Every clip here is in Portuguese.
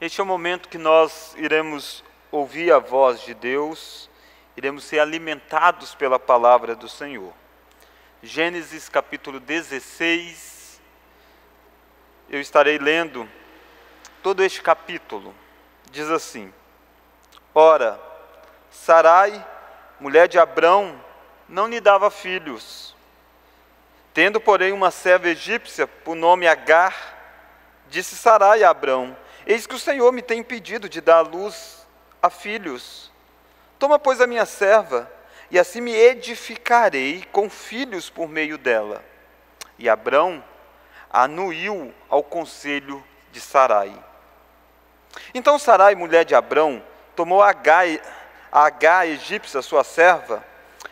Este é o momento que nós iremos ouvir a voz de Deus, iremos ser alimentados pela palavra do Senhor. Gênesis capítulo 16, eu estarei lendo todo este capítulo. Diz assim: Ora, Sarai, mulher de Abrão, não lhe dava filhos. Tendo, porém, uma serva egípcia, por nome Agar, disse Sarai a Abrão: Eis que o Senhor me tem impedido de dar à luz a filhos. Toma, pois, a minha serva, e assim me edificarei com filhos por meio dela. E Abrão anuiu ao conselho de Sarai. Então Sarai, mulher de Abrão, tomou a Agar egípcia, sua serva,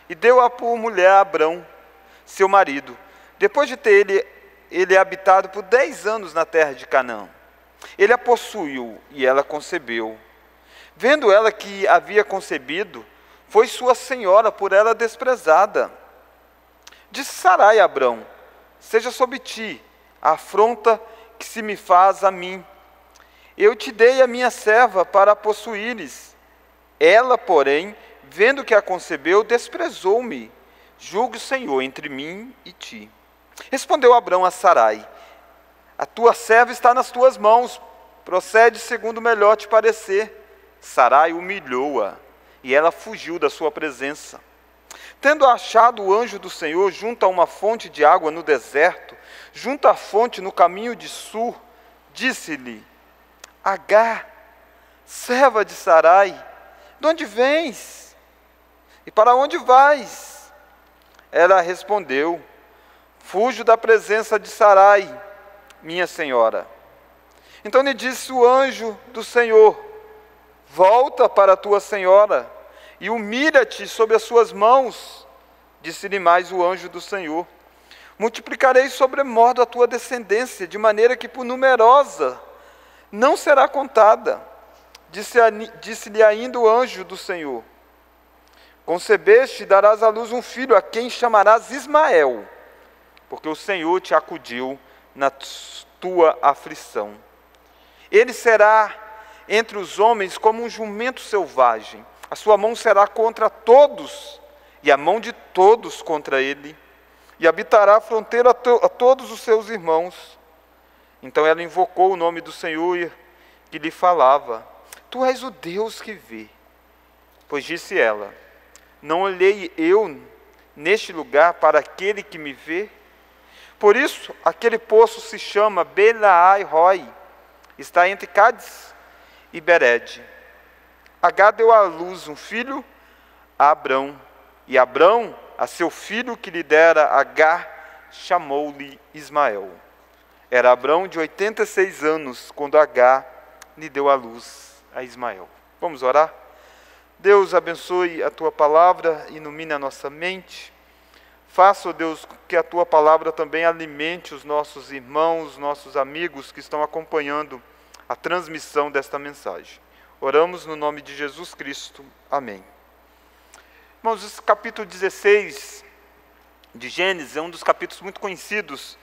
e deu-a por mulher a Abrão, seu marido, depois de ter ele habitado por 10 anos na terra de Canaã. Ele a possuiu e ela concebeu. Vendo ela que havia concebido, foi sua senhora por ela desprezada. Disse Sarai a Abrão: Seja sobre ti a afronta que se me faz a mim. Eu te dei a minha serva para a possuíres. Ela, porém, vendo que a concebeu, desprezou-me. Julgue o Senhor entre mim e ti. Respondeu Abrão a Sarai: A tua serva está nas tuas mãos, procede segundo melhor te parecer. Sarai humilhou-a, e ela fugiu da sua presença. Tendo achado o anjo do Senhor junto a uma fonte de água no deserto, junto à fonte no caminho de Sur, disse-lhe: Agar, serva de Sarai, de onde vens? E para onde vais? Ela respondeu: Fujo da presença de Sarai, minha senhora. Então lhe disse o anjo do Senhor: Volta para a tua senhora e humilha-te sob as suas mãos. Disse-lhe mais o anjo do Senhor: Multiplicarei sobremodo a tua descendência, de maneira que por numerosa não será contada. Disse-lhe ainda o anjo do Senhor: Concebeste e darás à luz um filho, a quem chamarás Ismael, porque o Senhor te acudiu na tua aflição. Ele será entre os homens como um jumento selvagem. A sua mão será contra todos, e a mão de todos contra ele, e habitará a fronteira a todos os seus irmãos. Então ela invocou o nome do Senhor que lhe falava: Tu és o Deus que vê. Pois disse ela: Não olhei eu neste lugar para aquele que me vê? Por isso, aquele poço se chama Belai-Roi, está entre Cádiz e Bered. Agar deu à luz um filho a Abrão, e Abrão, a seu filho que lhe dera Agar, chamou-lhe Ismael. Era Abrão de 86 anos, quando Agar lhe deu à luz a Ismael. Vamos orar? Deus, abençoe a Tua palavra, ilumine a nossa mente. Faça, ó Deus, que a Tua palavra também alimente os nossos irmãos, nossos amigos que estão acompanhando a transmissão desta mensagem. Oramos no nome de Jesus Cristo. Amém. Irmãos, esse capítulo 16 de Gênesis é um dos capítulos muito conhecidos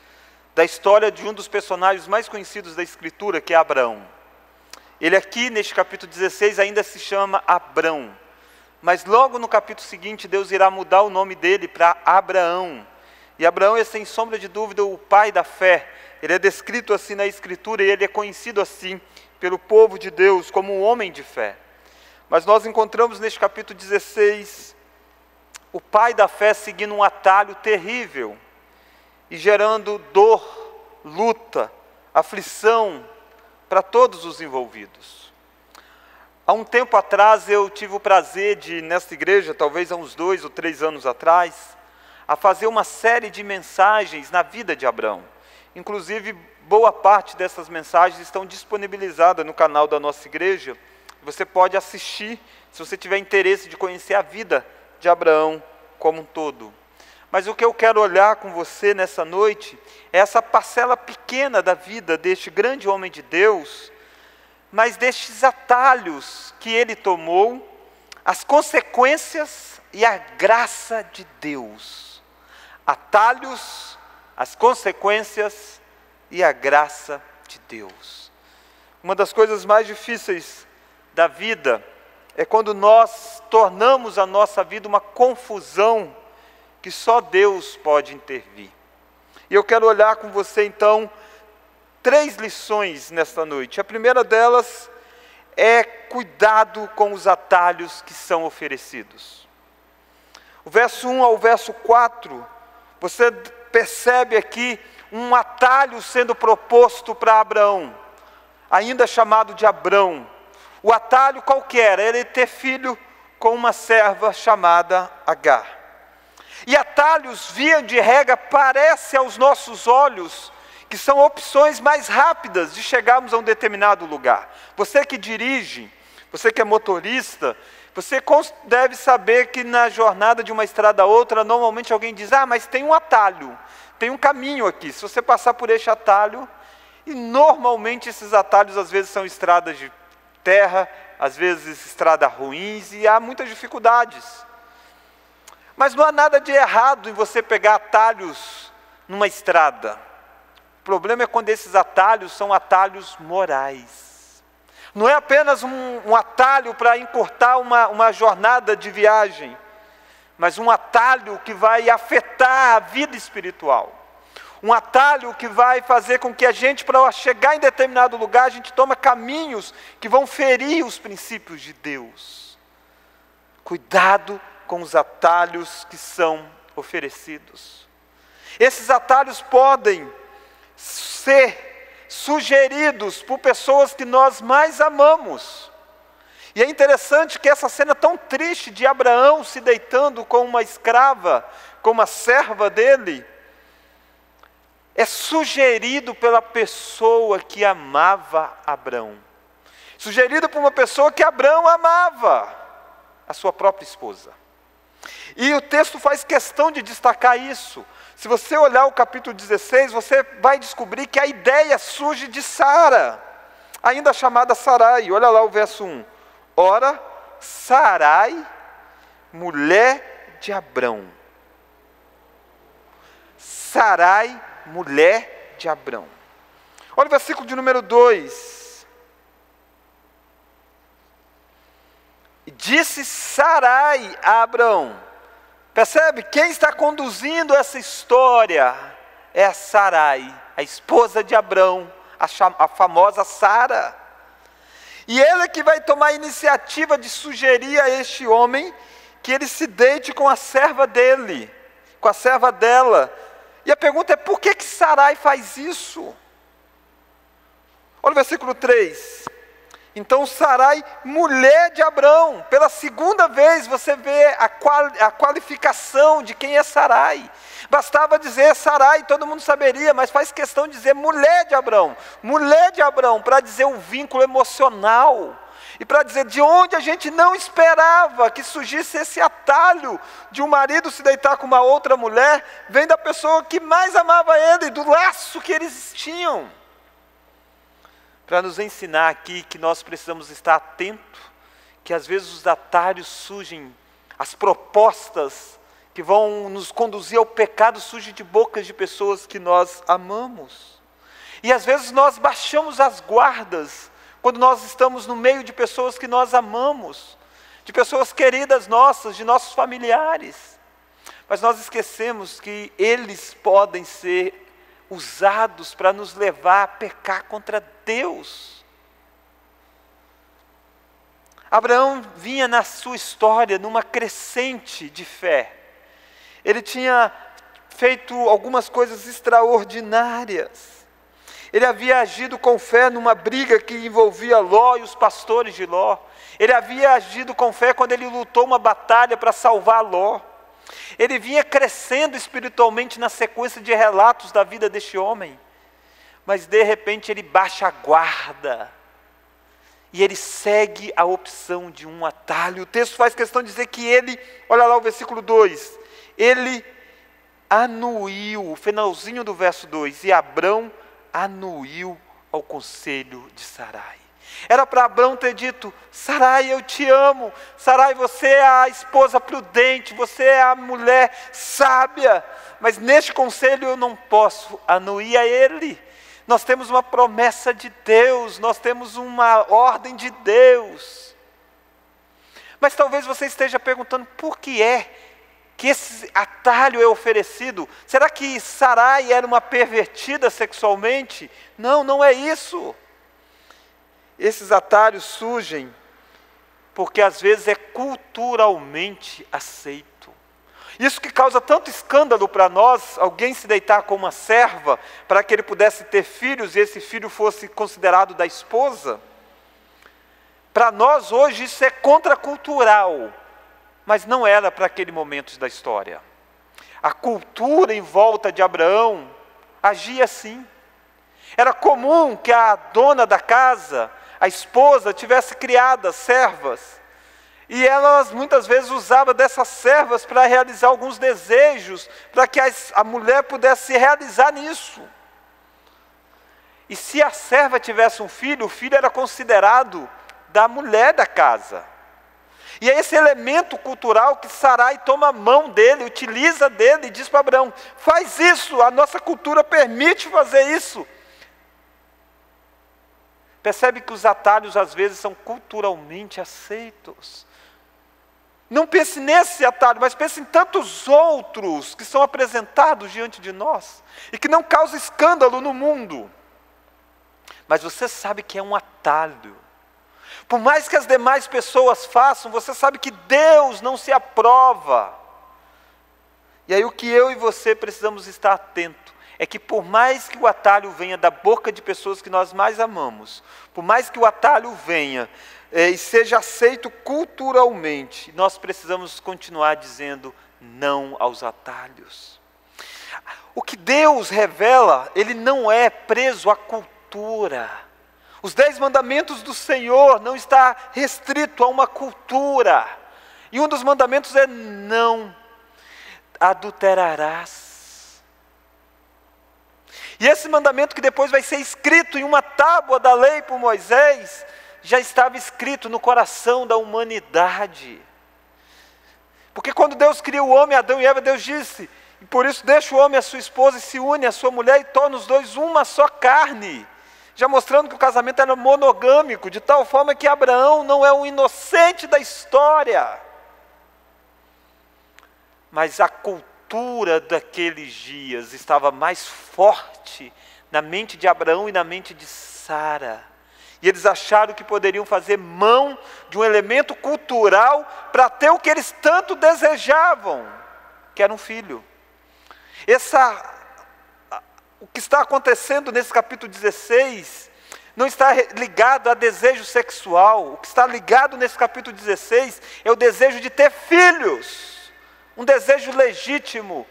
da história de um dos personagens mais conhecidos da Escritura, que é Abraão. Ele aqui, neste capítulo 16, ainda se chama Abrão. Mas logo no capítulo seguinte, Deus irá mudar o nome dele para Abraão. E Abraão é, sem sombra de dúvida, o pai da fé. Ele é descrito assim na Escritura e ele é conhecido assim pelo povo de Deus como um homem de fé. Mas nós encontramos neste capítulo 16 o pai da fé seguindo um atalho terrível e gerando dor, luta, aflição para todos os envolvidos. Há um tempo atrás eu tive o prazer de, nesta igreja, talvez há uns 2 ou 3 anos atrás, a fazer uma série de mensagens na vida de Abrão. Inclusive, boa parte dessas mensagens estão disponibilizadas no canal da nossa igreja. Você pode assistir, se você tiver interesse de conhecer a vida de Abraão como um todo. Mas o que eu quero olhar com você nessa noite é essa parcela pequena da vida deste grande homem de Deus, mas destes atalhos que ele tomou, as consequências e a graça de Deus. Atalhos, as consequências e a graça de Deus. Uma das coisas mais difíceis da vida é quando nós tornamos a nossa vida uma confusão que só Deus pode intervir. E eu quero olhar com você então 3 lições nesta noite. A primeira delas é cuidado com os atalhos que são oferecidos. O verso 1 ao verso 4, você percebe aqui um atalho sendo proposto para Abraão, ainda chamado de Abrão. O atalho qual que era? Ele ter filho com uma serva chamada Agar. E atalhos, via de regra, parece aos nossos olhos que são opções mais rápidas de chegarmos a um determinado lugar. Você que dirige, você que é motorista, você deve saber que na jornada de uma estrada a outra, normalmente alguém diz, mas tem um atalho, tem um caminho aqui, se você passar por este atalho, e normalmente esses atalhos às vezes são estradas de terra, às vezes estradas ruins, e há muitas dificuldades. Mas não há nada de errado em você pegar atalhos numa estrada. O problema é quando esses atalhos são atalhos morais. Não é apenas um atalho para encurtar uma jornada de viagem, mas um atalho que vai afetar a vida espiritual. Um atalho que vai fazer com que a gente, para chegar em determinado lugar, a gente tome caminhos que vão ferir os princípios de Deus. Cuidado com os atalhos que são oferecidos. Esses atalhos podem ser sugeridos por pessoas que nós mais amamos. E é interessante que essa cena tão triste de Abraão se deitando com uma escrava, com uma serva dele, é sugerido pela pessoa que amava Abraão. Sugerido por uma pessoa que Abraão amava, a sua própria esposa. E o texto faz questão de destacar isso. Se você olhar o capítulo 16, você vai descobrir que a ideia surge de Sara, ainda chamada Sarai. Olha lá o verso 1. Ora, Sarai, mulher de Abrão. Sarai, mulher de Abrão. Olha o versículo de número 2. Disse Sarai a Abrão. Percebe? Quem está conduzindo essa história é a Sarai, a esposa de Abrão, a famosa Sara. E ela que vai tomar a iniciativa de sugerir a este homem que ele se deite com a serva dele, com a serva dela. E a pergunta é, por que Sarai faz isso? Olha o versículo 3. Então Sarai, mulher de Abrão, pela segunda vez você vê a qualificação de quem é Sarai. Bastava dizer Sarai, todo mundo saberia, mas faz questão de dizer mulher de Abrão. Mulher de Abrão, para dizer o vínculo emocional. E para dizer de onde a gente não esperava que surgisse esse atalho de um marido se deitar com uma outra mulher, vem da pessoa que mais amava ele, do laço que eles tinham. Para nos ensinar aqui que nós precisamos estar atentos, que às vezes os atalhos surgem, as propostas que vão nos conduzir ao pecado surgem de bocas de pessoas que nós amamos. E às vezes nós baixamos as guardas, quando nós estamos no meio de pessoas que nós amamos, de pessoas queridas nossas, de nossos familiares. Mas nós esquecemos que eles podem ser usados para nos levar a pecar contra Deus. Abraão vinha na sua história numa crescente de fé. Ele tinha feito algumas coisas extraordinárias. Ele havia agido com fé numa briga que envolvia Ló e os pastores de Ló. Ele havia agido com fé quando ele lutou uma batalha para salvar Ló. Ele vinha crescendo espiritualmente na sequência de relatos da vida deste homem. Mas de repente ele baixa a guarda. E ele segue a opção de um atalho. O texto faz questão de dizer que ele, olha lá o versículo 2. Ele anuiu, o finalzinho do verso 2. E Abrão anuiu ao conselho de Sarai. Era para Abrão ter dito, Sarai, eu te amo. Sarai, você é a esposa prudente, você é a mulher sábia. Mas neste conselho eu não posso anuir a ele. Nós temos uma promessa de Deus, nós temos uma ordem de Deus. Mas talvez você esteja perguntando, por que é que esse atalho é oferecido? Será que Sarai era uma pervertida sexualmente? Não, não é isso. Esses atalhos surgem porque às vezes é culturalmente aceito. Isso que causa tanto escândalo para nós, alguém se deitar com uma serva, para que ele pudesse ter filhos e esse filho fosse considerado da esposa. Para nós hoje isso é contracultural, mas não era para aquele momento da história. A cultura em volta de Abraão agia assim. Era comum que a dona da casa, a esposa, tivesse criadas servas, e elas muitas vezes usavam dessas servas para realizar alguns desejos, para que a mulher pudesse se realizar nisso. E se a serva tivesse um filho, o filho era considerado da mulher da casa. E é esse elemento cultural que Sarai toma a mão dele, utiliza dele e diz para Abraão, faz isso, a nossa cultura permite fazer isso. Percebe que os atalhos às vezes são culturalmente aceitos. Não pense nesse atalho, mas pense em tantos outros que são apresentados diante de nós e que não causam escândalo no mundo. Mas você sabe que é um atalho. Por mais que as demais pessoas façam, você sabe que Deus não se aprova. E aí o que eu e você precisamos estar atentos é que por mais que o atalho venha da boca de pessoas que nós mais amamos, por mais que o atalho venha e seja aceito culturalmente, nós precisamos continuar dizendo não aos atalhos. O que Deus revela, Ele não é preso à cultura. Os 10 mandamentos do Senhor não está restrito a uma cultura. E um dos mandamentos é não adulterarás. E esse mandamento que depois vai ser escrito em uma tábua da lei por Moisés, já estava escrito no coração da humanidade. Porque quando Deus cria o homem, Adão e Eva, Deus disse, e por isso deixa o homem a sua esposa e se une à sua mulher e torna os dois uma só carne. Já mostrando que o casamento era monogâmico, de tal forma que Abraão não é um inocente da história. Mas a cultura daqueles dias estava mais forte na mente de Abraão e na mente de Sara. E eles acharam que poderiam fazer mão de um elemento cultural para ter o que eles tanto desejavam, que era um filho. O que está acontecendo nesse capítulo 16 não está ligado a desejo sexual. O que está ligado nesse capítulo 16 é o desejo de ter filhos, um desejo legítimo.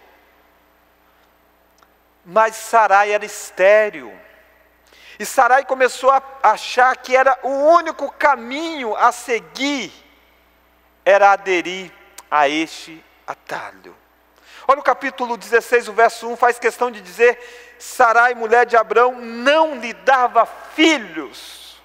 Mas Sarai era estéril. E Sarai começou a achar que era o único caminho a seguir, era aderir a este atalho. Olha o capítulo 16, o verso 1, faz questão de dizer, Sarai, mulher de Abraão, não lhe dava filhos.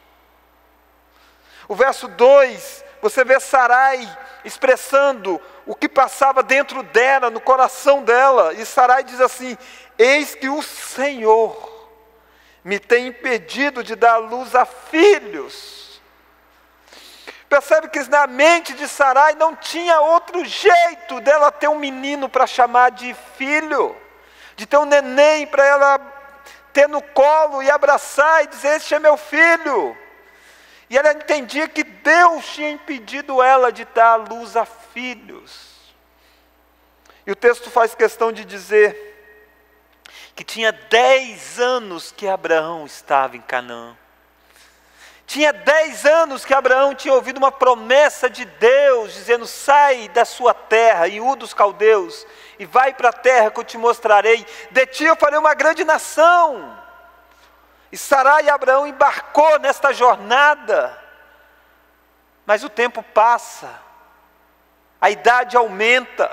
O verso 2, você vê Sarai expressando o que passava dentro dela, no coração dela. E Sarai diz assim, eis que o Senhor me tem impedido de dar luz a filhos. Percebe que na mente de Sarai não tinha outro jeito dela ter um menino para chamar de filho, de ter um neném para ela ter no colo e abraçar e dizer, este é meu filho. E ela entendia que Deus tinha impedido ela de dar luz a filhos. E o texto faz questão de dizer que tinha 10 anos que Abraão estava em Canaã. Tinha 10 anos que Abraão tinha ouvido uma promessa de Deus, dizendo, sai da sua terra, em Ur dos Caldeus, e vai para a terra que eu te mostrarei, de ti eu farei uma grande nação. E Sarai e Abraão embarcou nesta jornada, mas o tempo passa, a idade aumenta.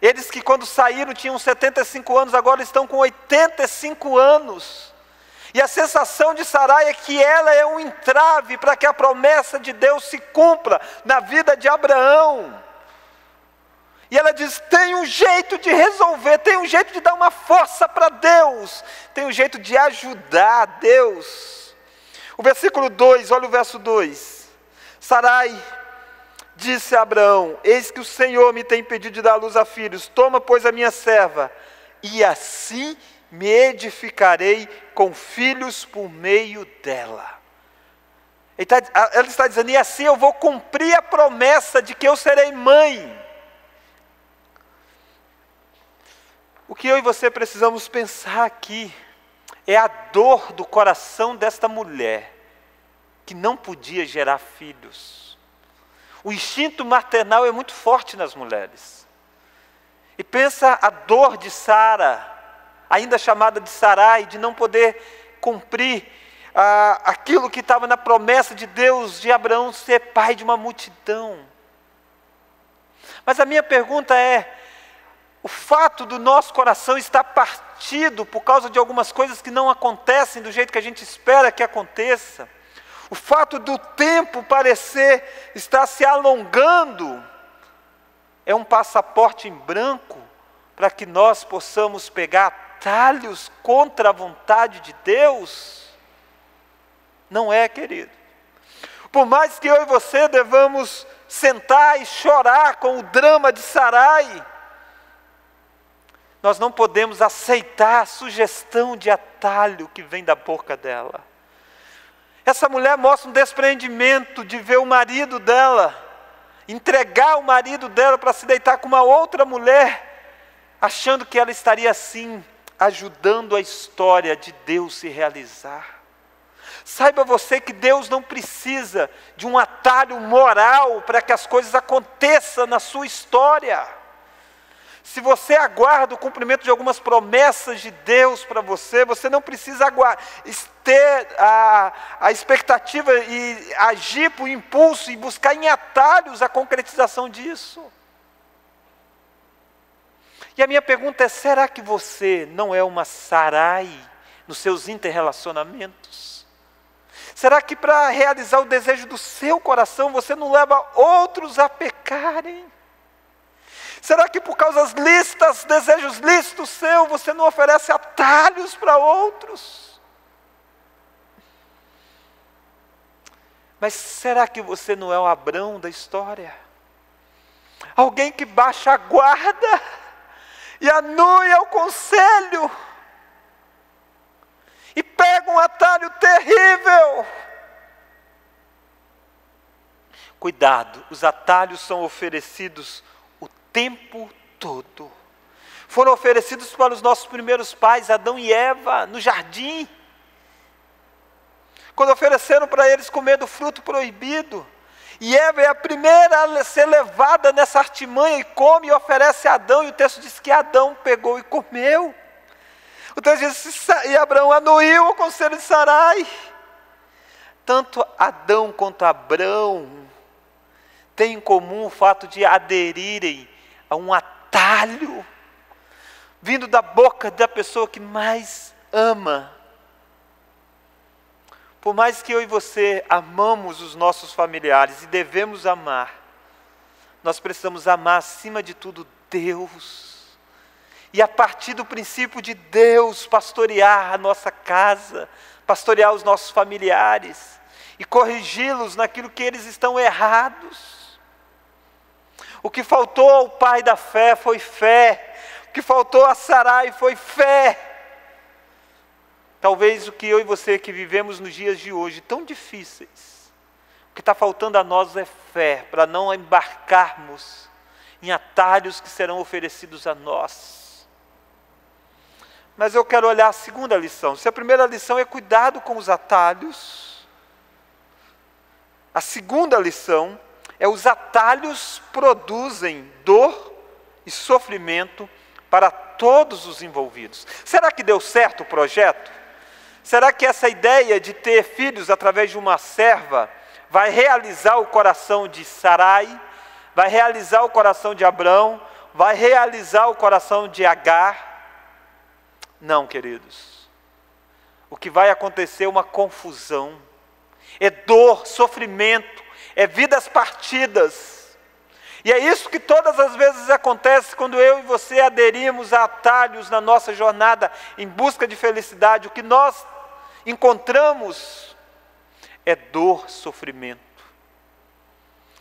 Eles que quando saíram tinham 75 anos, agora estão com 85 anos. E a sensação de Sarai é que ela é um entrave para que a promessa de Deus se cumpra na vida de Abraão. E ela diz, tem um jeito de resolver, tem um jeito de dar uma força para Deus, tem um jeito de ajudar Deus. O versículo 2, olha o verso 2. Sarai disse a Abraão, eis que o Senhor me tem pedido de dar luz a filhos, toma pois a minha serva, e assim me edificarei com filhos por meio dela. Ela está dizendo, e assim eu vou cumprir a promessa de que eu serei mãe. O que eu e você precisamos pensar aqui é a dor do coração desta mulher, que não podia gerar filhos. O instinto maternal é muito forte nas mulheres. E pensa a dor de Sara, ainda chamada de Sarai, de não poder cumprir aquilo que estava na promessa de Deus, de Abraão ser pai de uma multidão. Mas a minha pergunta é, o fato do nosso coração estar partido por causa de algumas coisas que não acontecem do jeito que a gente espera que aconteça, o fato do tempo parecer estar se alongando, é um passaporte em branco para que nós possamos pegar atalhos contra a vontade de Deus? Não é, querido. Por mais que eu e você devamos sentar e chorar com o drama de Sarai, nós não podemos aceitar a sugestão de atalho que vem da boca dela. Essa mulher mostra um despreendimento de ver o marido dela, entregar o marido dela para se deitar com uma outra mulher, achando que ela estaria assim, ajudando a história de Deus se realizar. Saiba você que Deus não precisa de um atalho moral para que as coisas aconteçam na sua história. Se você aguarda o cumprimento de algumas promessas de Deus para você, você não precisa ter a expectativa e agir por impulso e buscar em atalhos a concretização disso. E a minha pergunta é, será que você não é uma Sarai nos seus interrelacionamentos? Será que para realizar o desejo do seu coração, você não leva outros a pecarem? Será que por causa das listas, desejos lícitos seus, você não oferece atalhos para outros? Mas será que você não é o Abrão da história? Alguém que baixa a guarda e anuia o conselho e pega um atalho terrível. Cuidado, os atalhos são oferecidos o tempo todo. Foram oferecidos para os nossos primeiros pais, Adão e Eva, no jardim. Quando ofereceram para eles comer do fruto proibido, e Eva é a primeira a ser levada nessa artimanha e come e oferece a Adão, e o texto diz que Adão pegou e comeu. O texto diz, e Abraão anuiu o conselho de Sarai. Tanto Adão quanto Abrão têm em comum o fato de aderirem a um atalho, vindo da boca da pessoa que mais ama. Por mais que eu e você amamos os nossos familiares e devemos amar, nós precisamos amar acima de tudo Deus. E a partir do princípio de Deus, pastorear a nossa casa, pastorear os nossos familiares e corrigi-los naquilo que eles estão errados. O que faltou ao pai da fé foi fé. O que faltou a Sarai foi fé. Talvez o que eu e você que vivemos nos dias de hoje, tão difíceis, o que está faltando a nós é fé, para não embarcarmos em atalhos que serão oferecidos a nós. Mas eu quero olhar a segunda lição. Se a primeira lição é cuidado com os atalhos, a segunda lição é os atalhos produzem dor e sofrimento para todos os envolvidos. Será que deu certo o projeto? Será que essa ideia de ter filhos através de uma serva vai realizar o coração de Sarai, vai realizar o coração de Abrão, vai realizar o coração de Agar? Não, queridos. O que vai acontecer é uma confusão, é dor, sofrimento, é vidas partidas, E é isso que todas as vezes acontece quando eu e você aderimos a atalhos na nossa jornada em busca de felicidade. O que nós encontramos é dor, sofrimento.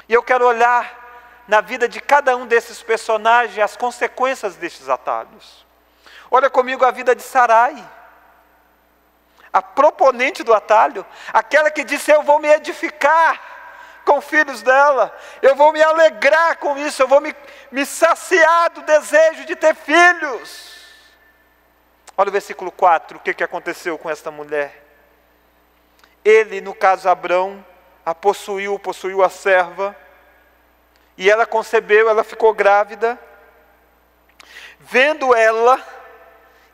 E eu quero olhar na vida de cada um desses personagens as consequências destes atalhos. Olha comigo a vida de Sarai, a proponente do atalho, aquela que disse: eu vou me edificar com filhos dela, eu vou me alegrar com isso, eu vou me saciar do desejo de ter filhos. Olha o versículo 4, o que aconteceu com esta mulher? Ele, no caso Abrão, a possuiu a serva, e ela concebeu, ela ficou grávida. Vendo ela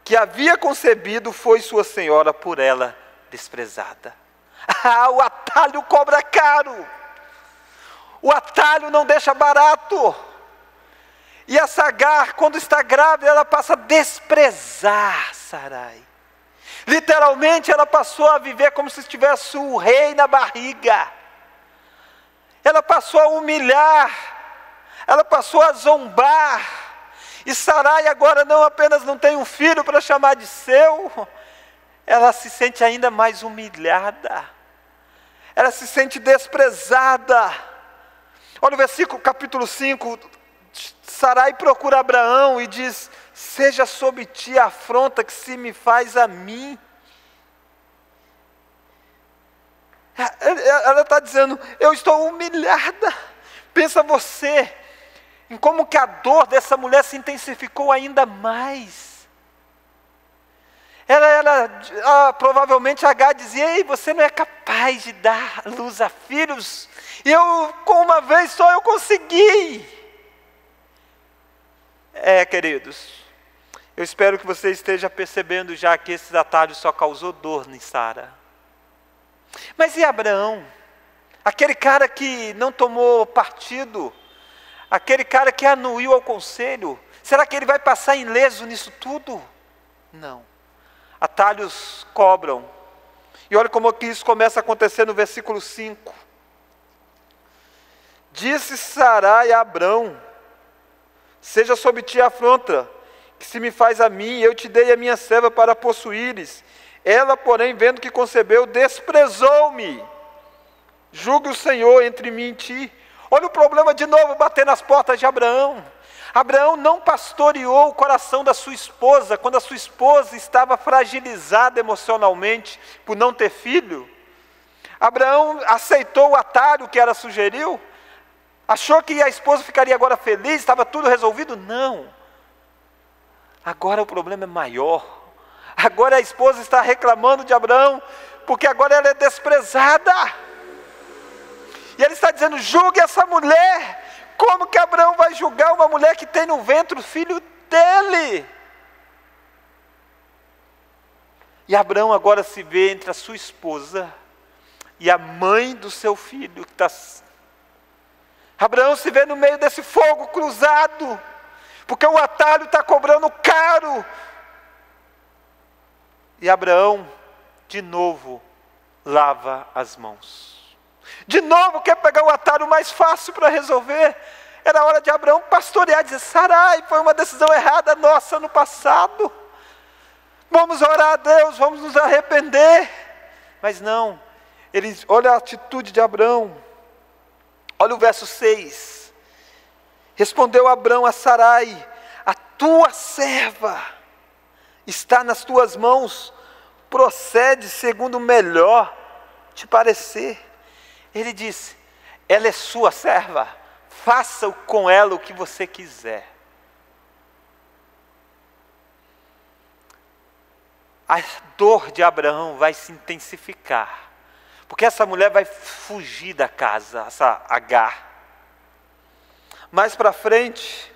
que havia concebido, foi sua senhora por ela desprezada. O atalho cobra caro. O atalho não deixa barato. E a Agar, quando está grávida, ela passa a desprezar Sarai. Literalmente, ela passou a viver como se tivesse o rei na barriga. Ela passou a humilhar. Ela passou a zombar. E Sarai agora não apenas não tem um filho para chamar de seu, ela se sente ainda mais humilhada. Ela se sente desprezada. Olha o versículo, capítulo 5, Sarai procura Abraão e diz: seja sobre ti a afronta que se me faz a mim. Ela está dizendo: eu estou humilhada. Pensa você, em como que a dor dessa mulher se intensificou ainda mais. Provavelmente Agar dizia: ei, você não é capaz de dar luz a filhos, e eu, com uma vez só, eu consegui. Queridos, eu espero que você esteja percebendo já que esses atalhos só causou dor em Sara. Mas e Abraão? Aquele cara que não tomou partido, aquele cara que anuiu ao conselho, será que ele vai passar ileso nisso tudo? Não. Atalhos cobram. E olha como que isso começa a acontecer no versículo 5. Disse Sarai a Abrão: seja sobre ti a afronta que se me faz a mim, eu te dei a minha serva para possuíres. Ela, porém, vendo que concebeu, desprezou-me. Julgue o Senhor entre mim e ti. Olha o problema de novo bater nas portas de Abraão. Abraão não pastoreou o coração da sua esposa quando a sua esposa estava fragilizada emocionalmente por não ter filho. Abraão aceitou o atalho que ela sugeriu? Achou que a esposa ficaria agora feliz, estava tudo resolvido? Não. Agora o problema é maior. Agora a esposa está reclamando de Abraão, porque agora ela é desprezada. E ele está dizendo: julgue essa mulher. Como que Abraão vai julgar uma mulher que tem no ventre o filho dele? E Abraão agora se vê entre a sua esposa e a mãe do seu filho. Abraão se vê no meio desse fogo cruzado, porque o atalho está cobrando caro. E Abraão, de novo, lava as mãos. De novo quer pegar o atalho mais fácil para resolver. Era hora de Abraão pastorear, dizer: Sarai, foi uma decisão errada nossa no passado. Vamos orar a Deus, vamos nos arrepender. Mas não, olha a atitude de Abraão. Olha o verso 6. Respondeu Abraão a Sarai: a tua serva está nas tuas mãos, procede segundo o melhor te parecer. Ele disse: ela é sua serva, faça com ela o que você quiser. A dor de Abraão vai se intensificar, porque essa mulher vai fugir da casa, essa Agar. Mais para frente,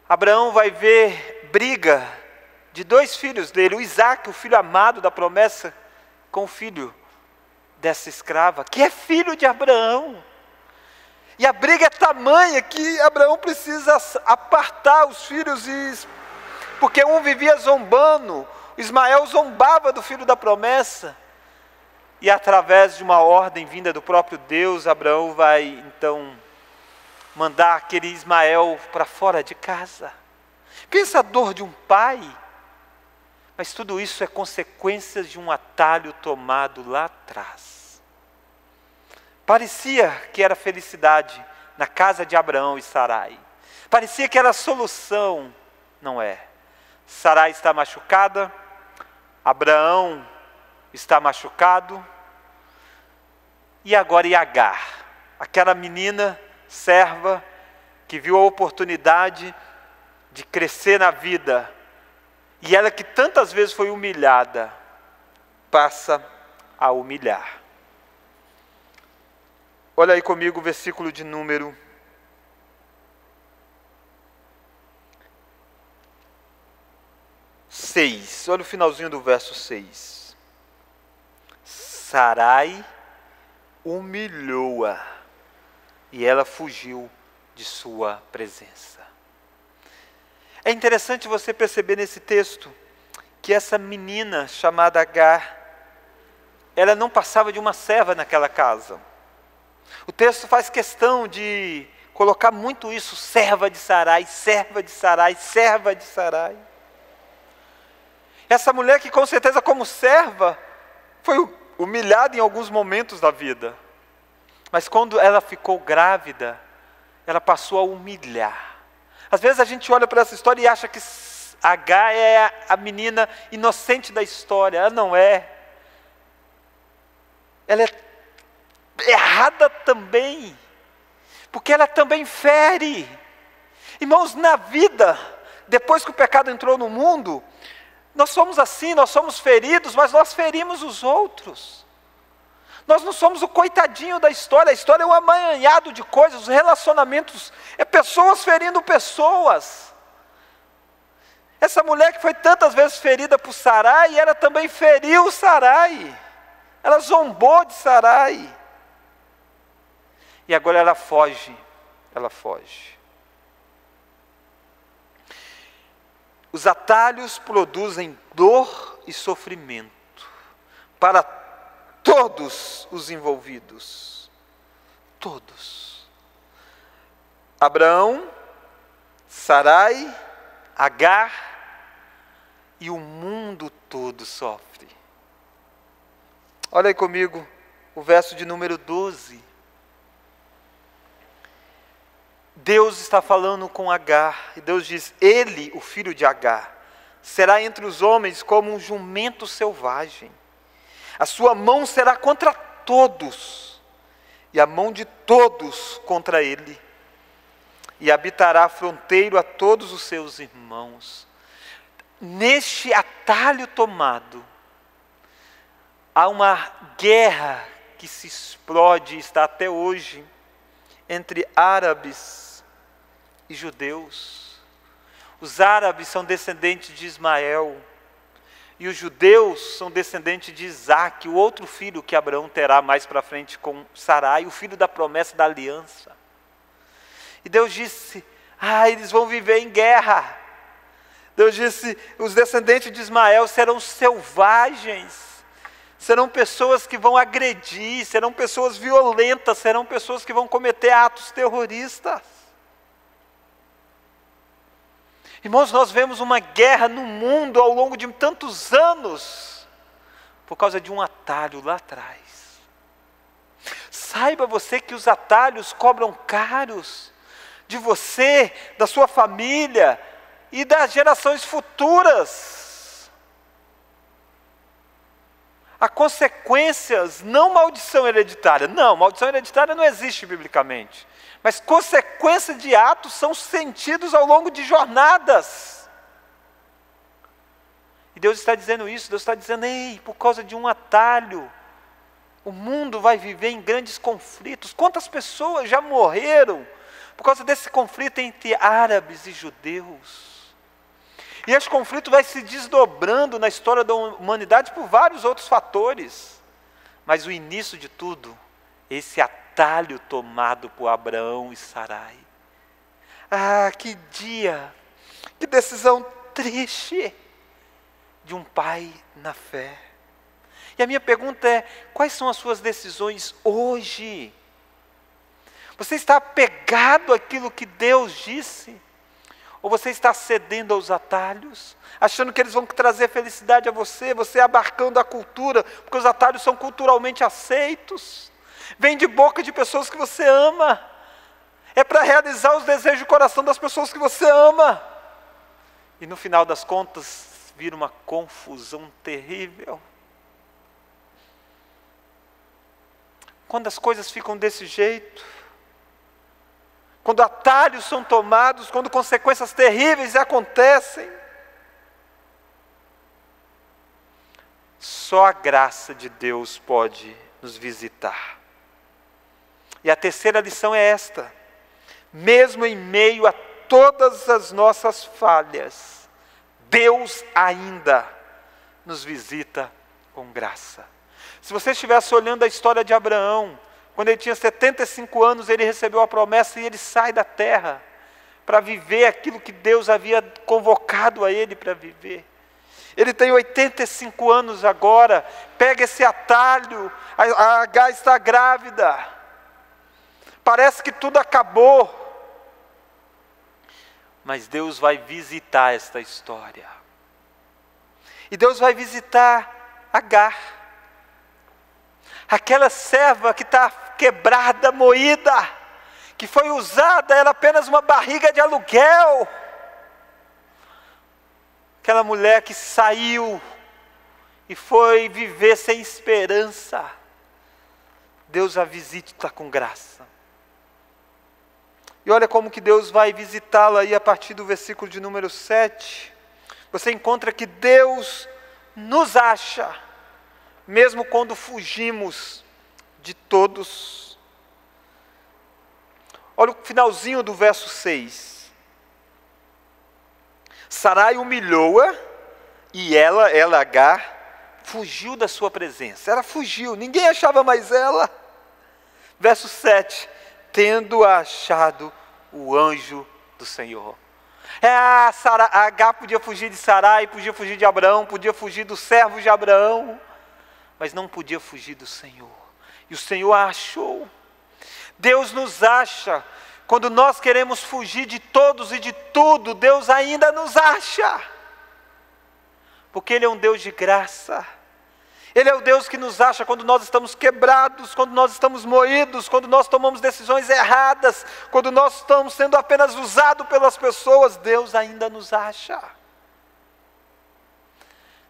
Abraão vai ver briga de dois filhos dele, o Isaac, o filho amado da promessa, com o filho dessa escrava, que é filho de Abraão. E a briga é tamanha que Abraão precisa apartar os filhos, porque um vivia zombando, Ismael zombava do filho da promessa. E através de uma ordem vinda do próprio Deus, Abraão vai então mandar aquele Ismael para fora de casa. Pensa a dor de um pai. Mas tudo isso é consequência de um atalho tomado lá atrás. Parecia que era felicidade na casa de Abraão e Sarai. Parecia que era a solução. Não é. Sarai está machucada, Abraão está machucado, e agora Agar, aquela menina serva que viu a oportunidade de crescer na vida, e ela que tantas vezes foi humilhada, passa a humilhar. Olha aí comigo o versículo de número 6. Olha o finalzinho do verso 6. Sarai humilhou-a e ela fugiu de sua presença. É interessante você perceber nesse texto que essa menina chamada Agar, ela não passava de uma serva naquela casa. O texto faz questão de colocar muito isso, serva de Sarai, serva de Sarai, serva de Sarai. Essa mulher que com certeza como serva foi humilhada em alguns momentos da vida. Mas quando ela ficou grávida, ela passou a humilhar. Às vezes a gente olha para essa história e acha que Agar é a menina inocente da história. Ela não é. Ela é errada também. Porque ela também fere. Irmãos, na vida, depois que o pecado entrou no mundo, nós somos assim, nós somos feridos, mas nós ferimos os outros. Nós não somos o coitadinho da história. A história é um amaranhado de coisas, os relacionamentos, é pessoas ferindo pessoas. Essa mulher que foi tantas vezes ferida por Sarai, ela também feriu Sarai. Ela zombou de Sarai. E agora ela foge. Ela foge. Os atalhos produzem dor e sofrimento para todos os envolvidos. Todos. Abraão, Sarai, Agar e o mundo todo sofre. Olha aí comigo o verso de número 12. Deus está falando com Agar, e Deus diz: ele, o filho de Agar, será entre os homens como um jumento selvagem. A sua mão será contra todos, e a mão de todos contra ele. E habitará fronteiro a todos os seus irmãos. Neste atalho tomado, há uma guerra que se explode, está até hoje, entre árabes e judeus. Os árabes são descendentes de Ismael, e os judeus são descendentes de Isaac, o outro filho que Abraão terá mais para frente com Sarai, o filho da promessa da aliança. E Deus disse: eles vão viver em guerra. Deus disse: os descendentes de Ismael serão selvagens, serão pessoas que vão agredir, serão pessoas violentas, serão pessoas que vão cometer atos terroristas. Irmãos, nós vemos uma guerra no mundo ao longo de tantos anos, por causa de um atalho lá atrás. Saiba você que os atalhos cobram caros de você, da sua família e das gerações futuras. Há consequências, não maldição hereditária. Não, maldição hereditária não existe biblicamente. Mas consequências de atos são sentidos ao longo de jornadas. E Deus está dizendo isso, Deus está dizendo: ei, por causa de um atalho, o mundo vai viver em grandes conflitos. Quantas pessoas já morreram por causa desse conflito entre árabes e judeus? E esse conflito vai se desdobrando na história da humanidade por vários outros fatores. Mas o início de tudo, esse atalho tomado por Abraão e Sarai. Que dia, que decisão triste de um pai na fé. E a minha pergunta é: quais são as suas decisões hoje? Você está apegado àquilo que Deus disse? Ou você está cedendo aos atalhos, achando que eles vão trazer felicidade a você, você abarcando a cultura, porque os atalhos são culturalmente aceitos, vem de boca de pessoas que você ama, é para realizar os desejos do coração das pessoas que você ama, e no final das contas, vira uma confusão terrível. Quando as coisas ficam desse jeito, quando atalhos são tomados, quando consequências terríveis acontecem, só a graça de Deus pode nos visitar. E a terceira lição é esta: mesmo em meio a todas as nossas falhas, Deus ainda nos visita com graça. Se você estivesse olhando a história de Abraão, quando ele tinha 75 anos, ele recebeu a promessa e ele sai da terra para viver aquilo que Deus havia convocado a ele para viver. Ele tem 85 anos agora, pega esse atalho, a Agar está grávida, parece que tudo acabou, mas Deus vai visitar esta história, e Deus vai visitar Agar, aquela serva que está quebrada, moída, que foi usada, era apenas uma barriga de aluguel, aquela mulher que saiu e foi viver sem esperança. Deus a visita com graça. E olha como que Deus vai visitá-la aí a partir do versículo de número 7. Você encontra que Deus nos acha, mesmo quando fugimos de todos. Olha o finalzinho do verso 6. Sarai humilhou-a e ela, Agar, fugiu da sua presença. Ela fugiu, ninguém achava mais ela. Verso 7. Tendo achado o anjo do Senhor. A Agar podia fugir de Sarai, podia fugir de Abraão, podia fugir dos servos de Abraão, mas não podia fugir do Senhor. E o Senhor a achou. Deus nos acha. Quando nós queremos fugir de todos e de tudo, Deus ainda nos acha. Porque Ele é um Deus de graça. Ele é o Deus que nos acha quando nós estamos quebrados, quando nós estamos moídos, quando nós tomamos decisões erradas, quando nós estamos sendo apenas usados pelas pessoas, Deus ainda nos acha.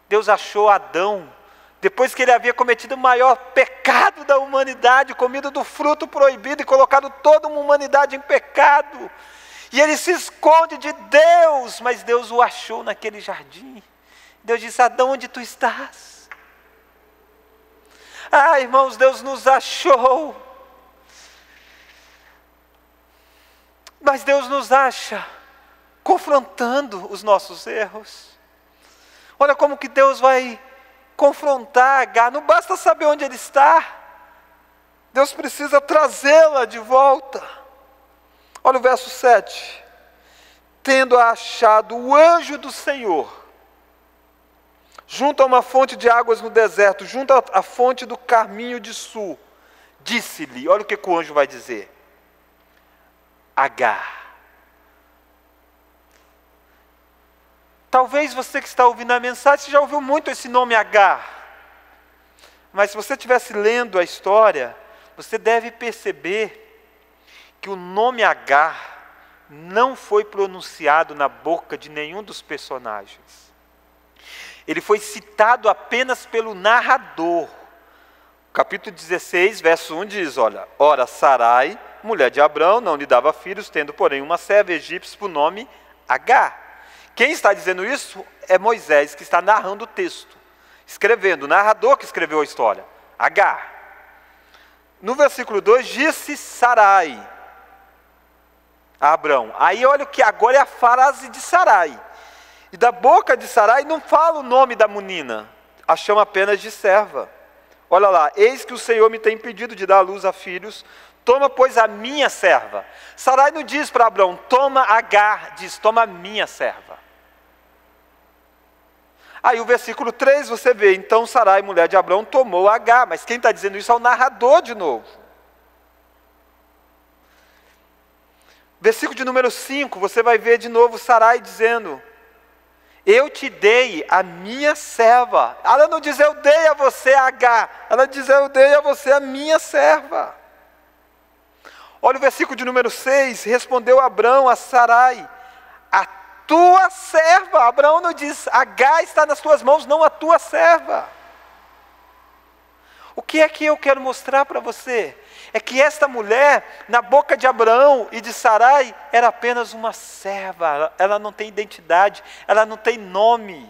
Deus achou Adão, depois que ele havia cometido o maior pecado da humanidade, comido do fruto proibido e colocado toda uma humanidade em pecado. E ele se esconde de Deus, mas Deus o achou naquele jardim. Deus disse: Adão, onde tu estás? Ah, irmãos, Deus nos achou. Mas Deus nos acha confrontando os nossos erros. Olha como que Deus vai confrontar Agar. Não basta saber onde ele está. Deus precisa trazê-la de volta. Olha o verso 7. Tendo achado o anjo do Senhor, junto a uma fonte de águas no deserto, junto à fonte do caminho de sul, disse-lhe, olha o que o anjo vai dizer: Agar. Talvez você que está ouvindo a mensagem, você já ouviu muito esse nome Agar. Mas se você estivesse lendo a história, você deve perceber que o nome Agar não foi pronunciado na boca de nenhum dos personagens. Ele foi citado apenas pelo narrador. Capítulo 16, verso 1 diz, olha: Ora, Sarai, mulher de Abrão, não lhe dava filhos, tendo, porém, uma serva egípcia por nome Agar. Quem está dizendo isso é Moisés, que está narrando o texto, escrevendo, o narrador que escreveu a história, Agar. No versículo 2, disse Sarai a Abrão. Aí olha o que agora é a frase de Sarai. E da boca de Sarai não fala o nome da menina, a chama apenas de serva. Olha lá: eis que o Senhor me tem impedido de dar à luz a filhos, toma, pois, a minha serva. Sarai não diz para Abrão, toma Agar, diz, toma a minha serva. Aí o versículo 3 você vê, então Sarai, mulher de Abrão, tomou Agar. Mas quem está dizendo isso é o narrador de novo. Versículo de número 5, você vai ver de novo Sarai dizendo: eu te dei a minha serva. Ela não diz eu dei a você a Agar, ela diz eu dei a você a minha serva. Olha o versículo de número 6, respondeu Abrão a Sarai: a tua serva. Abraão não diz Agar está nas tuas mãos, não a tua serva. O que é que eu quero mostrar para você? É que esta mulher, na boca de Abraão e de Sarai, era apenas uma serva. Ela não tem identidade, ela não tem nome.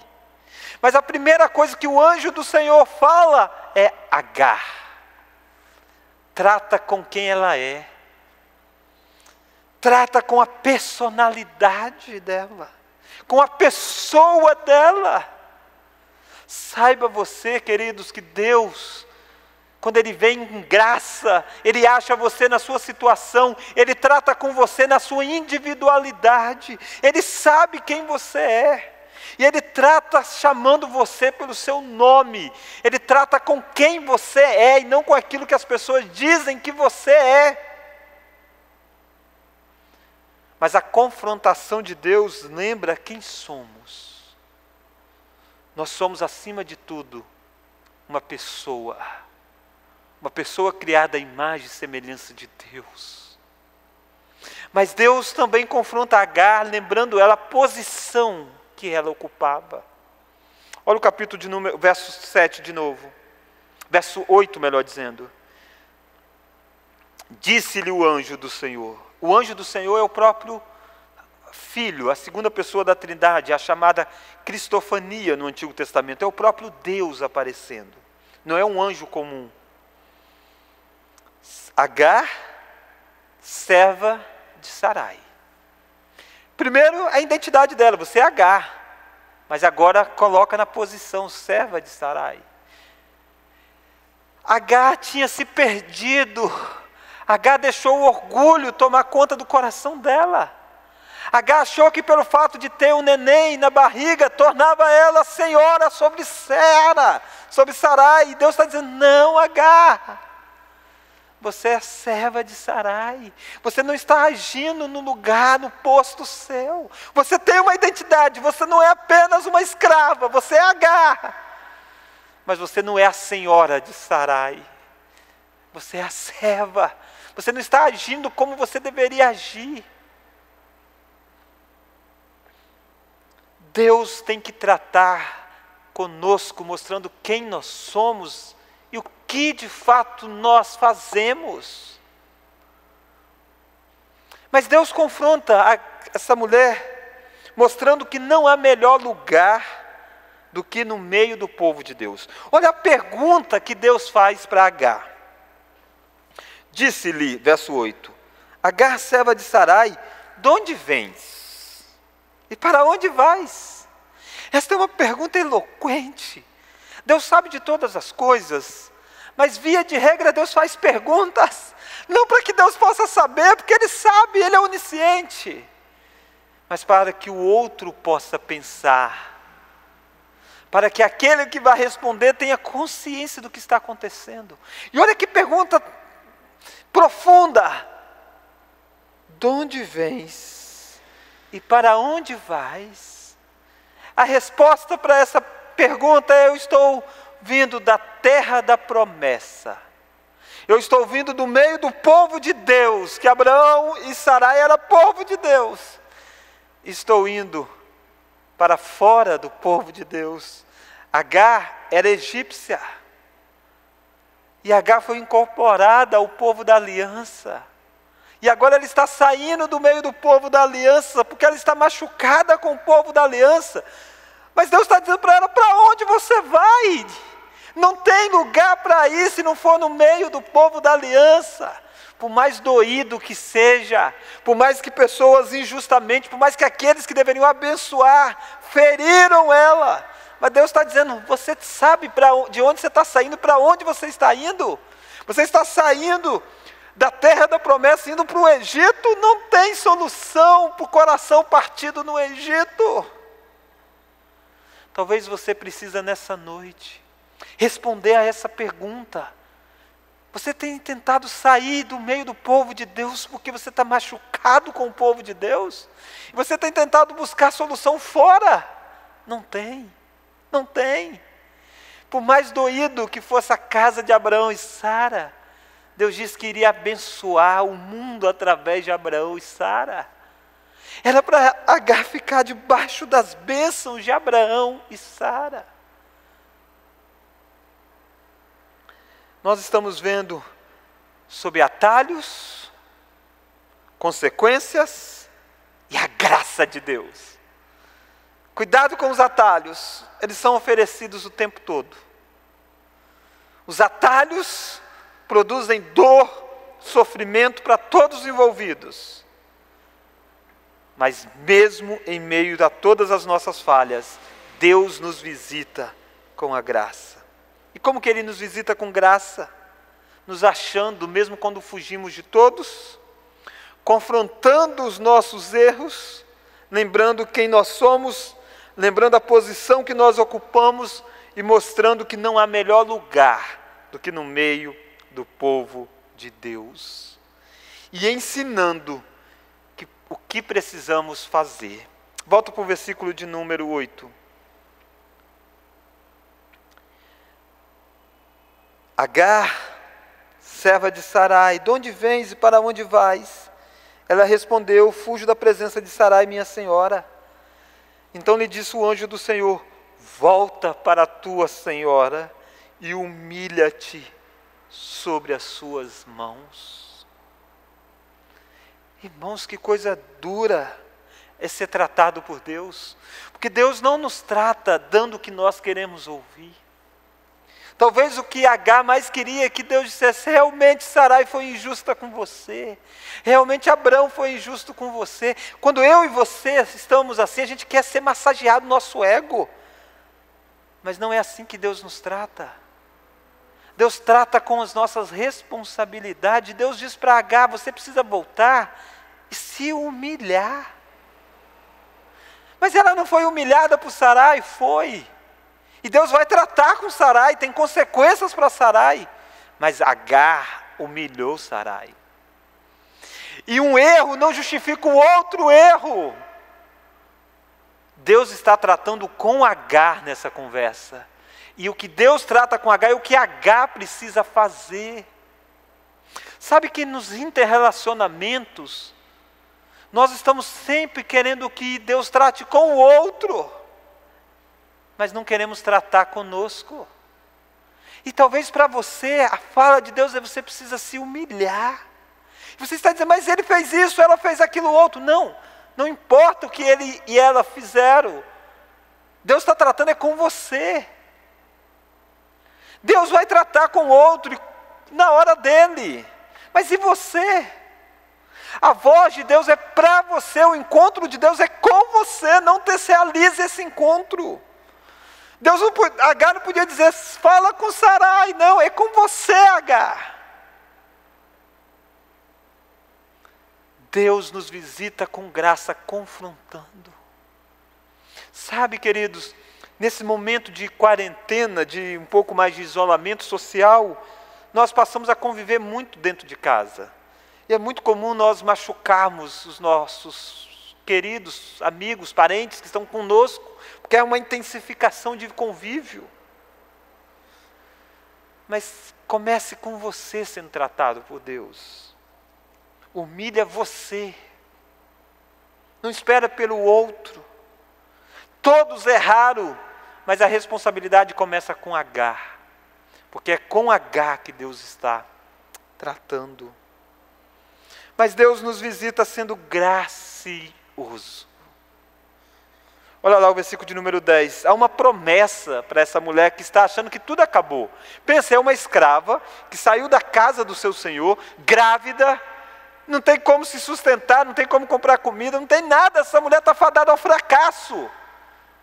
Mas a primeira coisa que o anjo do Senhor fala é Agar. Trata com quem ela é. Trata com a personalidade dela, com a pessoa dela. Saiba você, queridos, que Deus, quando Ele vem em graça, Ele acha você na sua situação, Ele trata com você na sua individualidade, Ele sabe quem você é, e Ele trata chamando você pelo seu nome, Ele trata com quem você é, e não com aquilo que as pessoas dizem que você é. Mas a confrontação de Deus lembra quem somos. Nós somos, acima de tudo, uma pessoa criada à imagem e semelhança de Deus. Mas Deus também confronta Agar, lembrando ela a posição que ela ocupava. Olha o capítulo de número, verso 7 de novo. Verso 8, melhor dizendo. Disse-lhe o anjo do Senhor. O anjo do Senhor é o próprio Filho, a segunda pessoa da Trindade, a chamada Cristofania no Antigo Testamento. É o próprio Deus aparecendo. Não é um anjo comum. Agar, serva de Sarai. Primeiro, a identidade dela. Você é Agar. Mas agora coloca na posição serva de Sarai. Agar tinha se perdido. Agar deixou o orgulho tomar conta do coração dela. Agar achou que pelo fato de ter um neném na barriga, tornava ela senhora sobre Sarai. E Deus está dizendo, não, Agar. Você é serva de Sarai. Você não está agindo no lugar, no posto seu. Você tem uma identidade, você não é apenas uma escrava, você é Agar. Mas você não é a senhora de Sarai. Você é a serva. Você não está agindo como você deveria agir. Deus tem que tratar conosco, mostrando quem nós somos e o que de fato nós fazemos. Mas Deus confronta essa mulher, mostrando que não há melhor lugar do que no meio do povo de Deus. Olha a pergunta que Deus faz para Agar. Disse-lhe, verso 8, Agar, serva de Sarai, de onde vens? E para onde vais? Esta é uma pergunta eloquente. Deus sabe de todas as coisas, mas via de regra Deus faz perguntas, não para que Deus possa saber, porque Ele sabe, Ele é onisciente, mas para que o outro possa pensar, para que aquele que vai responder tenha consciência do que está acontecendo. E olha que pergunta profunda. De onde vens? E para onde vais? A resposta para essa pergunta é: eu estou vindo da terra da promessa. Eu estou vindo do meio do povo de Deus, que Abraão e Sarai era povo de Deus. Estou indo para fora do povo de Deus. Agar era egípcia. E Agar foi incorporada ao povo da aliança. E agora ela está saindo do meio do povo da aliança, porque ela está machucada com o povo da aliança. Mas Deus está dizendo para ela, para onde você vai? Não tem lugar para ir se não for no meio do povo da aliança. Por mais doído que seja, por mais que pessoas injustamente, por mais que aqueles que deveriam abençoar, feriram ela. Mas Deus está dizendo, você sabe de onde você está saindo, para onde você está indo? Você está saindo da terra da promessa, indo para o Egito. Não tem solução para o coração partido no Egito. Talvez você precisa nessa noite responder a essa pergunta. Você tem tentado sair do meio do povo de Deus porque você está machucado com o povo de Deus? Você tem tentado buscar solução fora? Não tem, não tem. Por mais doído que fosse a casa de Abraão e Sara, Deus disse que iria abençoar o mundo através de Abraão e Sara. Era para Agar ficar debaixo das bênçãos de Abraão e Sara. Nós estamos vendo sobre atalhos, consequências e a graça de Deus. Cuidado com os atalhos, eles são oferecidos o tempo todo. Os atalhos produzem dor, sofrimento para todos os envolvidos. Mas mesmo em meio a todas as nossas falhas, Deus nos visita com a graça. E como que Ele nos visita com graça? Nos achando, mesmo quando fugimos de todos, confrontando os nossos erros, lembrando quem nós somos, lembrando a posição que nós ocupamos e mostrando que não há melhor lugar do que no meio do povo de Deus. E ensinando o que precisamos fazer. Volta para o versículo de número 8. Agar, serva de Sarai, de onde vens e para onde vais? Ela respondeu, fujo da presença de Sarai, minha senhora. Então lhe disse o anjo do Senhor, volta para a tua senhora e humilha-te sobre as suas mãos. Irmãos, que coisa dura é ser tratado por Deus, porque Deus não nos trata dando o que nós queremos ouvir. Talvez o que Agar mais queria é que Deus dissesse, realmente Sarai foi injusta com você, realmente Abrão foi injusto com você. Quando eu e você estamos assim, a gente quer ser massageado no nosso ego, mas não é assim que Deus nos trata. Deus trata com as nossas responsabilidades. Deus diz para Agar, você precisa voltar e se humilhar. Mas ela não foi humilhada por Sarai? Foi. E Deus vai tratar com Sarai, tem consequências para Sarai. Mas Agar humilhou Sarai. E um erro não justifica o outro erro. Deus está tratando com Agar nessa conversa. E o que Deus trata com Agar é o que Agar precisa fazer. Sabe que nos interrelacionamentos, nós estamos sempre querendo que Deus trate com o outro, mas não queremos tratar conosco. E talvez para você, a fala de Deus é você precisa se humilhar. Você está dizendo, mas ele fez isso, ela fez aquilo outro. Não, não importa o que ele e ela fizeram. Deus está tratando é com você. Deus vai tratar com o outro na hora dele. Mas e você? A voz de Deus é para você, o encontro de Deus é com você, não terceirize esse encontro. Agar não podia dizer, fala com Sarai, não, é com você, Agar. Deus nos visita com graça, confrontando. Sabe, queridos, nesse momento de quarentena, de um pouco mais de isolamento social, nós passamos a conviver muito dentro de casa. E é muito comum nós machucarmos os nossos queridos, amigos, parentes que estão conosco, porque é uma intensificação de convívio. Mas comece com você sendo tratado por Deus. Humilha você. Não espera pelo outro. Todos erraram, mas a responsabilidade começa com Agar. Porque é com Agar que Deus está tratando. Mas Deus nos visita sendo gracioso. Olha lá o versículo de número 10. Há uma promessa para essa mulher que está achando que tudo acabou. Pensa, é uma escrava que saiu da casa do seu senhor, grávida, não tem como se sustentar, não tem como comprar comida, não tem nada, essa mulher está fadada ao fracasso.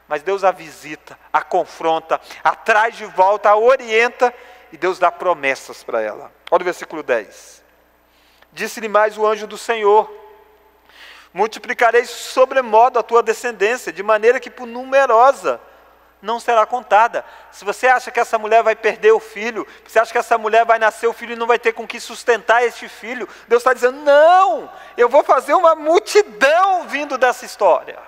Mas Deus a visita, a confronta, a traz de volta, a orienta, e Deus dá promessas para ela. Olha o versículo 10. Disse-lhe mais o anjo do Senhor, multiplicarei sobremodo a tua descendência, de maneira que por numerosa não será contada. Se você acha que essa mulher vai perder o filho, se você acha que essa mulher vai nascer o filho e não vai ter com que sustentar este filho, Deus está dizendo, não, eu vou fazer uma multidão vindo dessa história.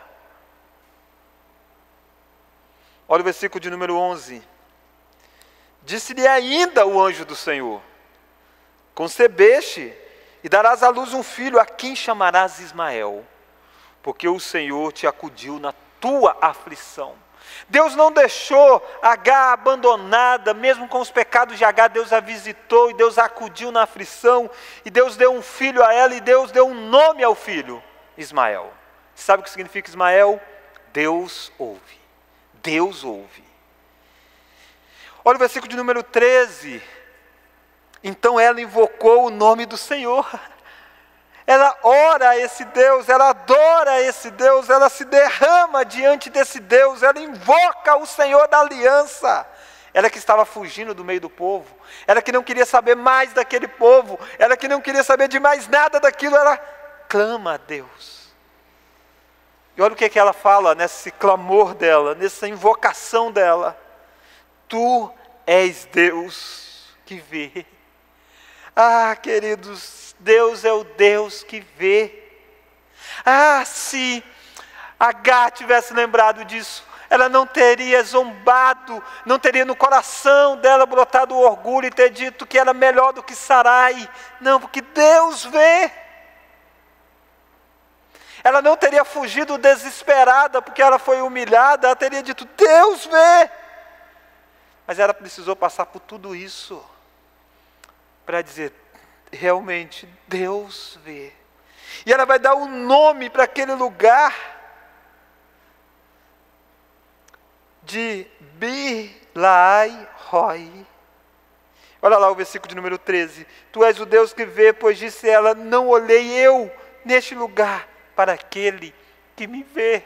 Olha o versículo de número 11. Disse-lhe ainda o anjo do Senhor, concebeste e darás à luz um filho, a quem chamarás Ismael, porque o Senhor te acudiu na tua aflição. Deus não deixou Agar abandonada, mesmo com os pecados de Agar, Deus a visitou e Deus a acudiu na aflição, e Deus deu um filho a ela e Deus deu um nome ao filho, Ismael. Sabe o que significa Ismael? Deus ouve. Deus ouve. Olha o versículo de número 13. Então ela invocou o nome do Senhor. Ela ora a esse Deus, ela adora a esse Deus, ela se derrama diante desse Deus, ela invoca o Senhor da aliança. Ela que estava fugindo do meio do povo, ela que não queria saber mais daquele povo, ela que não queria saber de mais nada daquilo, ela clama a Deus. E olha o que ela fala nesse clamor dela, nessa invocação dela. Tu és Deus que vê. Ah, queridos, Deus é o Deus que vê. Ah, se Agar tivesse lembrado disso, ela não teria zombado, não teria no coração dela brotado o orgulho e ter dito que era melhor do que Sarai. Não, porque Deus vê. Ela não teria fugido desesperada porque ela foi humilhada, ela teria dito, Deus vê. Mas ela precisou passar por tudo isso para dizer, realmente, Deus vê. E ela vai dar um nome para aquele lugar de Bi-Lai-Roi. Olha lá o versículo de número 13. Tu és o Deus que vê, pois disse ela, não olhei eu neste lugar para aquele que me vê.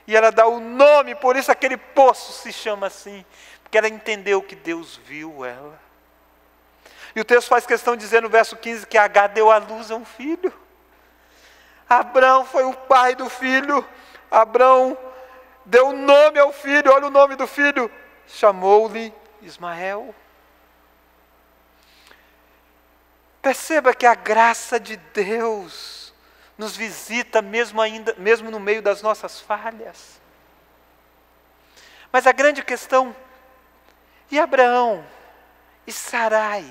E ela dá o nome, por isso aquele poço se chama assim, porque ela entendeu que Deus viu ela. E o texto faz questão de dizer no verso 15 que Agar deu à luz a um filho. Abrão foi o pai do filho. Abrão deu nome ao filho. Olha o nome do filho. Chamou-lhe Ismael. Perceba que a graça de Deus nos visita mesmo no meio das nossas falhas. Mas a grande questão, e Abraão? E Sarai?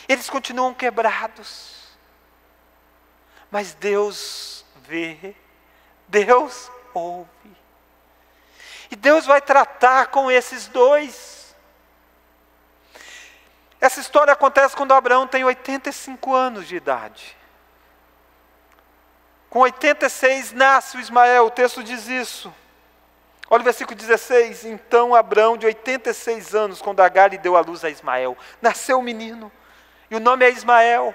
Eles continuam quebrados. Mas Deus vê, Deus ouve. E Deus vai tratar com esses dois. Essa história acontece quando Abraão tem 85 anos de idade. Com 86 nasce o Ismael, o texto diz isso. Olha o versículo 16. Então Abraão, de 86 anos, quando Agar lhe deu à luz a Ismael, nasceu um menino. E o nome é Ismael.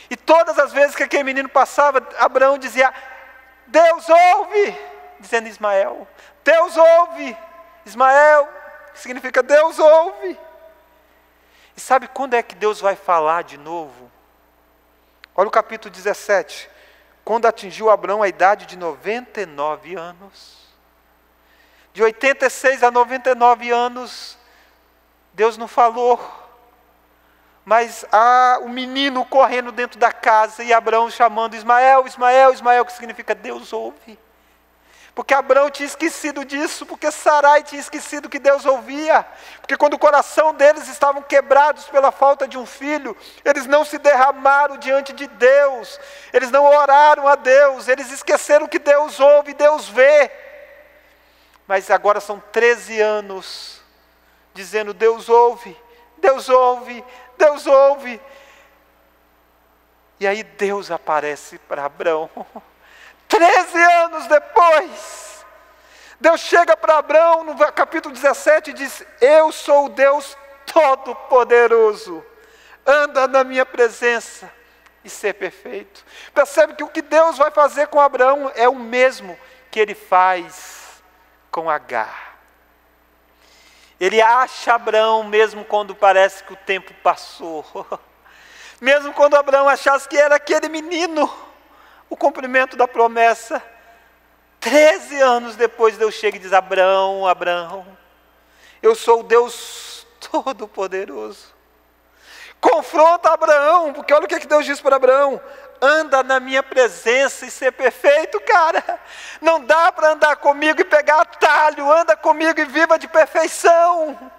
E todas as vezes que aquele menino passava, Abraão dizia, Deus ouve, dizendo Ismael. Deus ouve, Ismael, que significa Deus ouve. E sabe quando é que Deus vai falar de novo? Olha o capítulo 17. Quando atingiu Abraão a idade de 99 anos. De 86 a 99 anos, Deus não falou. Mas há um menino correndo dentro da casa e Abraão chamando Ismael, Ismael, Ismael, que significa Deus ouve. Porque Abraão tinha esquecido disso, porque Sarai tinha esquecido que Deus ouvia. Porque quando o coração deles estavam quebrados pela falta de um filho, eles não se derramaram diante de Deus, eles não oraram a Deus, eles esqueceram que Deus ouve, Deus vê. Mas agora são 13 anos dizendo Deus ouve, Deus ouve, Deus ouve. E aí Deus aparece para Abraão. 13 anos depois, Deus chega para Abraão no capítulo 17 e diz, eu sou o Deus Todo-Poderoso, anda na minha presença e ser perfeito. Percebe que o que Deus vai fazer com Abraão é o mesmo que Ele faz com Agar. Ele acha Abraão mesmo quando parece que o tempo passou. Mesmo quando Abraão achasse que era aquele menino, o cumprimento da promessa. 13 anos depois, Deus chega e diz: Abraão, Abraão, eu sou o Deus Todo-Poderoso. Confronta Abraão, porque olha o que Deus diz para Abraão: anda na minha presença e ser perfeito, cara. Não dá para andar comigo e pegar atalho, anda comigo e viva de perfeição.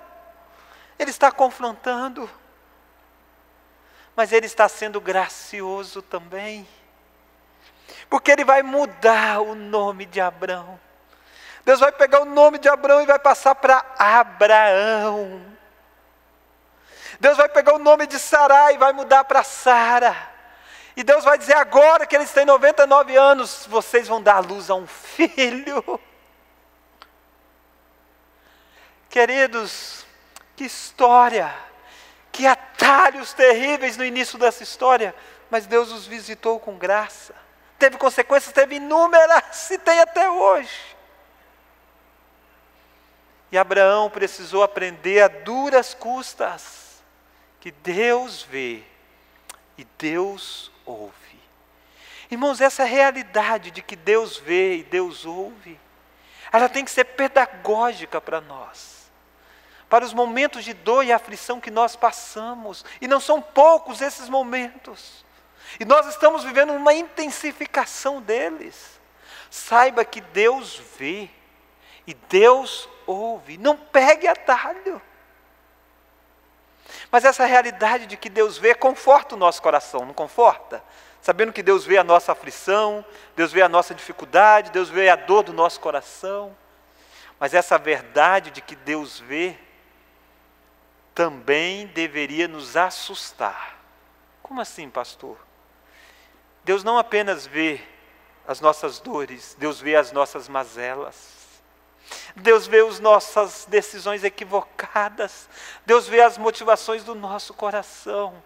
Ele está confrontando, mas ele está sendo gracioso também, porque ele vai mudar o nome de Abrão. Deus vai pegar o nome de Abrão e vai passar para Abraão. Deus vai pegar o nome de Sarai e vai mudar para Sara. E Deus vai dizer: agora que eles têm 99 anos, vocês vão dar à luz a um filho. Queridos, que história, que atalhos terríveis no início dessa história, mas Deus os visitou com graça. Teve consequências, teve inúmeras, e tem até hoje. E Abraão precisou aprender a duras custas que Deus vê e Deus ouve. Irmãos, essa realidade de que Deus vê e Deus ouve, ela tem que ser pedagógica para nós, para os momentos de dor e aflição que nós passamos, e não são poucos esses momentos, e nós estamos vivendo uma intensificação deles. Saiba que Deus vê e Deus ouve, não pegue atalho. Mas essa realidade de que Deus vê conforta o nosso coração, não conforta? Sabendo que Deus vê a nossa aflição, Deus vê a nossa dificuldade, Deus vê a dor do nosso coração. Mas essa verdade de que Deus vê também deveria nos assustar. Como assim, pastor? Deus não apenas vê as nossas dores, Deus vê as nossas mazelas. Deus vê as nossas decisões equivocadas. Deus vê as motivações do nosso coração.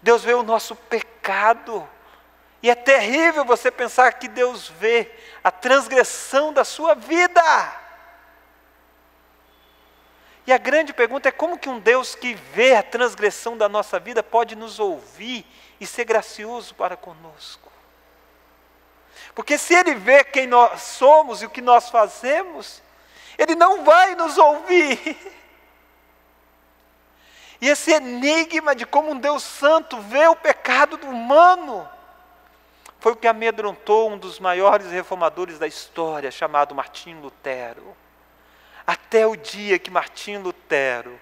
Deus vê o nosso pecado. E é terrível você pensar que Deus vê a transgressão da sua vida. E a grande pergunta é: como que um Deus que vê a transgressão da nossa vida pode nos ouvir e ser gracioso para conosco? Porque se Ele vê quem nós somos e o que nós fazemos, Ele não vai nos ouvir. E esse enigma de como um Deus santo vê o pecado do humano foi o que amedrontou um dos maiores reformadores da história, chamado Martim Lutero. Até o dia que Martim Lutero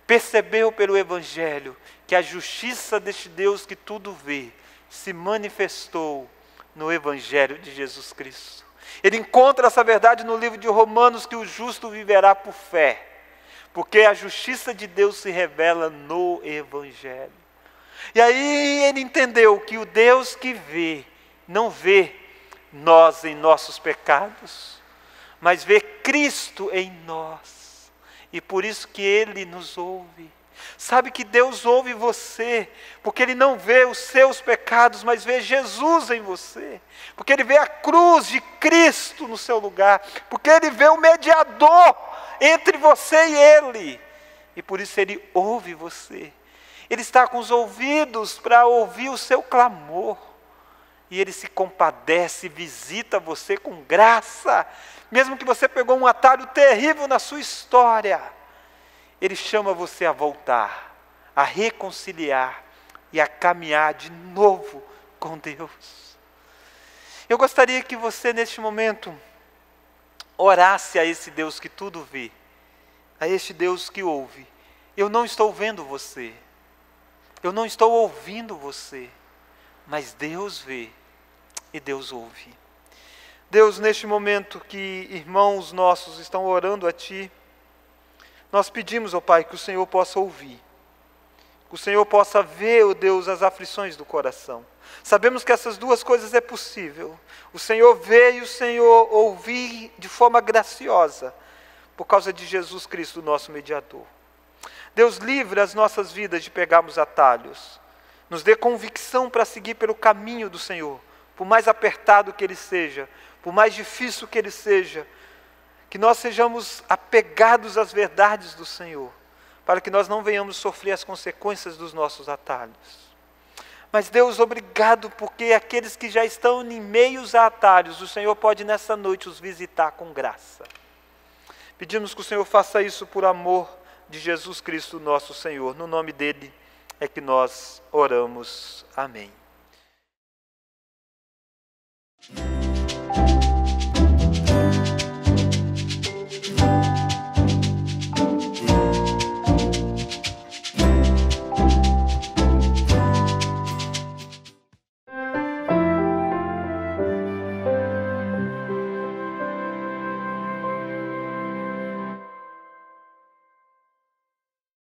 percebeu pelo Evangelho que a justiça deste Deus que tudo vê se manifestou no Evangelho de Jesus Cristo. Ele encontra essa verdade no livro de Romanos, que o justo viverá por fé, porque a justiça de Deus se revela no Evangelho. E aí ele entendeu que o Deus que vê, não vê nós em nossos pecados, mas vê Cristo em nós, e por isso que Ele nos ouve. Sabe que Deus ouve você, porque Ele não vê os seus pecados, mas vê Jesus em você, porque Ele vê a cruz de Cristo no seu lugar, porque Ele vê o mediador entre você e Ele, e por isso Ele ouve você. Ele está com os ouvidos para ouvir o seu clamor, e Ele se compadece, visita você com graça, mesmo que você pegou um atalho terrível na sua história. Ele chama você a voltar, a reconciliar e a caminhar de novo com Deus. Eu gostaria que você, neste momento, orasse a esse Deus que tudo vê, a este Deus que ouve. Eu não estou vendo você, eu não estou ouvindo você, mas Deus vê e Deus ouve. Deus, neste momento que irmãos nossos estão orando a Ti, nós pedimos, ó Pai, que o Senhor possa ouvir, que o Senhor possa ver, ó Deus, as aflições do coração. Sabemos que essas duas coisas é possível. O Senhor vê e o Senhor ouvir de forma graciosa, por causa de Jesus Cristo, nosso mediador. Deus, livre as nossas vidas de pegarmos atalhos. Nos dê convicção para seguir pelo caminho do Senhor, por mais apertado que ele seja, por mais difícil que ele seja, que nós sejamos apegados às verdades do Senhor, para que nós não venhamos sofrer as consequências dos nossos atalhos. Mas Deus, obrigado, porque aqueles que já estão em meios a atalhos, o Senhor pode nessa noite os visitar com graça. Pedimos que o Senhor faça isso por amor de Jesus Cristo, nosso Senhor. No nome dele é que nós oramos. Amém.